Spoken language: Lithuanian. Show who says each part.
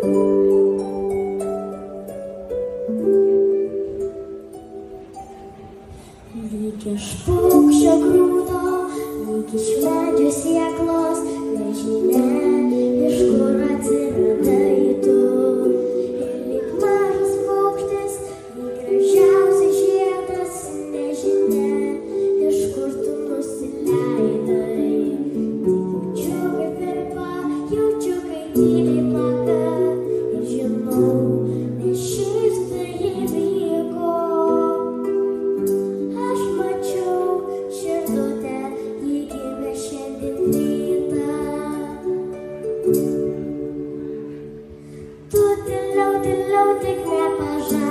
Speaker 1: Lyg iš paukščio grūdo, lyg iš medžio sėklos, nežinia, iš kur atsiradai tu. Ir lyg mažas paukštis, lyg gražiausias žiedas, nežinia, iš kur tu nusileidai. Tik jaučiu, kaip virpa, jaučiu, kaip tyliai plaka, ir žinau, ne šiaip tai įvyko. Aš mačiau širdutę, ji gimė šiandien rytą. Tu tyliau, tyliau, tik nepažadėk.